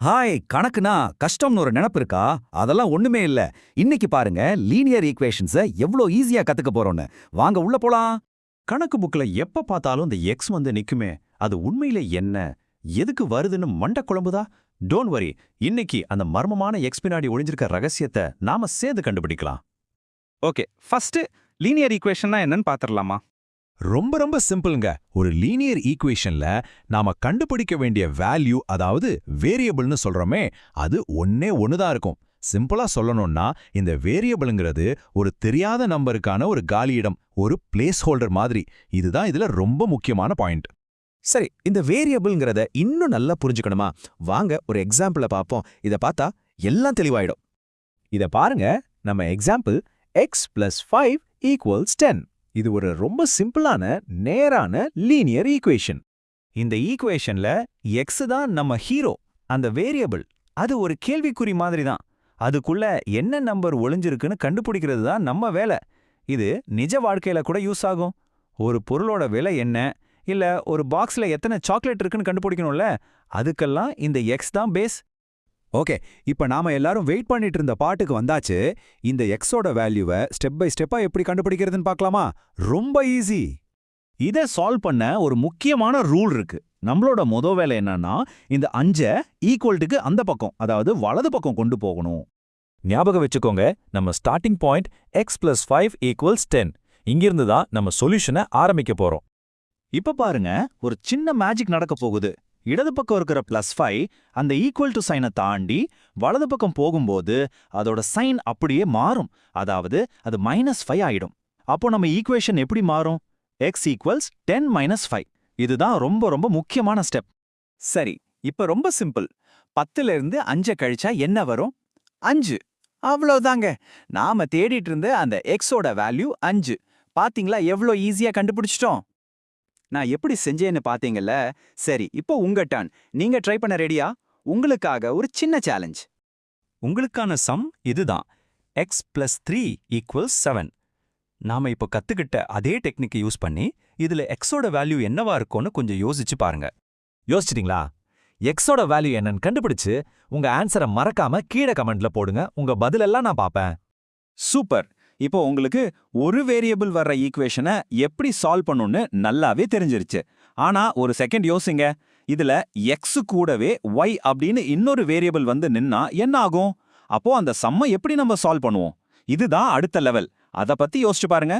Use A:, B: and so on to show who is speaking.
A: Hi, கணக்குனா கஷ்டம்னு ஒரு நினைப்பு இருக்கா? அதெல்லாம் ஒண்ணுமே இல்ல. இன்னைக்கு பாருங்க, லீனியர் ஈக்குவேஷன்ஸ எவ்ளோ ஈஸியா கத்துக்க போறோம்னு. வாங்க உள்ள போலாம்.
B: கணக்கு புக்ல எப்ப பார்த்தாலும் இந்த எக்ஸ் வந்து நிக்குமே, அது உண்மையில என்ன, எதுக்கு வருதுன்னு மண்டை குழம்புதா? டோன்ட் வரி, இன்னைக்கு அந்த மர்மமான எக்ஸ் பின்னாடி ஒளிஞ்சிருக்க ரகசியத்தை நாம சேர்ந்து கண்டுபிடிக்கலாம்.
C: ஓகே, ஃபர்ஸ்ட் லீனியர் ஈக்குவேஷன்னா என்னன்னு பாத்துறலாமா?
D: ரொம்ப ரொம்ப சிம்பிள்ங்க. ஒரு லீனியர் ஈக்குவேஷன்ல நாம கண்டுபிடிக்க வேண்டிய வேல்யூ, அதாவது வேரியபிள்னு சொல்றோமே, அது ஒண்ணே ஒண்ணுதான் இருக்கும். சிம்பிளா சொல்லணும்னா, இந்த வேரியபிள்ங்கிறது ஒரு தெரியாத நம்பருக்கான ஒரு காலியிடம், ஒரு பிளேஸ் ஹோல்டர் மாதிரி. இதுதான் இதுல ரொம்ப முக்கியமான பாயிண்ட்.
E: சரி, இந்த வேரியபிள்ங்கிறத இன்னும் நல்லா புரிஞ்சுக்கணுமா? வாங்க ஒரு எக்ஸாம்பிள பாப்போம். இத பார்த்தா எல்லாம் தெளிவாயிடும். இத பாருங்க, நம்ம எக்ஸாம்பிள் x+5 = 10. இது ஒரு ரொம்ப சிம்பிளான நேரான லீனியர் ஈக்குவேஷன்.
B: இந்த ஈக்குவேஷன்ல எக்ஸ் தான் நம்ம ஹீரோ, அந்த வேரியபிள் அது ஒரு கேள்விக்குறி மாதிரி தான். அதுக்குள்ள என்ன நம்பர் ஒளிஞ்சிருக்குன்னு கண்டுபிடிக்கிறது தான் நம்ம வேலை. இது நிஜ வாழ்க்கையில கூட யூஸ் ஆகும். ஒரு பொருளோட விலை என்ன, இல்ல ஒரு பாக்ஸ்ல எத்தனை சாக்லேட் இருக்குன்னு கண்டுபிடிக்கணும்ல, அதுக்கெல்லாம் இந்த எக்ஸ் தான் பேஸ்.
A: ஓகே, இப்ப நாம எல்லாரும் வெயிட் பண்ணிட்டு இருந்த பாட்டுக்கு வந்தாச்சு. இந்த எக்ஸோட வேல்யூவை ஸ்டெப் பை ஸ்டெப்பா எப்படி கண்டுபிடிக்கிறதுன்னு பார்க்கலாமா? ரொம்ப ஈஸி.
B: இதை சால்வ் பண்ண ஒரு முக்கியமான ரூல் இருக்கு. நம்மளோட வேலை என்னன்னா, இந்த 5 ஈக்குவல்ட்டுக்கு அந்த பக்கம், அதாவது வலது பக்கம் கொண்டு போகணும். ஞாபகம் வச்சுக்கோங்க, நம்ம ஸ்டார்டிங் பாயிண்ட் x+5 = 10. இங்கிருந்து தான் நம்ம சொல்யூஷனை ஆரம்பிக்க போறோம். இப்ப பாருங்க, ஒரு சின்ன மேஜிக் நடக்க போகுது. இடது பக்கம் இருக்கிற +5 அந்த ஈக்குவல் டு சைனை தாண்டி வலது பக்கம் போகும்போது அதோட சைன் அப்படியே மாறும். அதாவது அது -5 ஆயிடும். அப்போ நம்ம ஈக்குவேஷன் எப்படி மாறும்? x = 10 - 5. இதுதான் ரொம்ப ரொம்ப முக்கியமான ஸ்டெப்.
C: சரி, இப்ப ரொம்ப சிம்பிள். 10ல இருந்து 5 கழிச்சா என்ன வரும்? 5. அவ்வளவுதாங்க. நாம தேடிட்டு இருந்த அந்த எக்ஸோட வேல்யூ 5. பாத்தீங்களா எவ்வளோ ஈஸியா கண்டுபிடிச்சிட்டோம்? நான் எப்படி செஞ்சேன்னு பாத்தீங்கல்ல? சரி, இப்போ உங்க டர்ன். நீங்க ட்ரை பண்ண ரெடியா? உங்களுக்காக ஒரு சின்ன சேலஞ்ச்.
B: உங்களுக்கான சம் இதுதான். x+3 = 7. நாம இப்போ கத்துக்கிட்ட அதே டெக்னிக்கை யூஸ் பண்ணி இதுல எக்ஸோட வேல்யூ என்னவா இருக்கும்னு கொஞ்சம் யோசிச்சு பாருங்க.
E: யோசிச்சிட்டீங்களா? எக்ஸோட வேல்யூ என்னன்னு கண்டுபிடிச்சு உங்க ஆன்சரை மறக்காம கீழே கமெண்ட்ல போடுங்க. உங்க பதிலெல்லாம் நான் பாப்பேன்.
C: சூப்பர். இப்போ உங்களுக்கு ஒரு வேரியபிள் வர்ற ஈக்குவேஷனை எப்படி சால்வ் பண்ணுன்னு நல்லாவே தெரிஞ்சிருச்சு. ஆனா ஒரு செகண்ட் யோசிங்க. இதுல எக்ஸ் கூடவே ஒய் அப்படின்னு இன்னொரு வேரியபிள் வந்து நின்னா என்ன ஆகும்? அப்போ அந்த சம்மை எப்படி நம்ம சால்வ் பண்ணுவோம்? இதுதான் அடுத்த லெவல். அத பத்தி யோசிச்சு பாருங்க.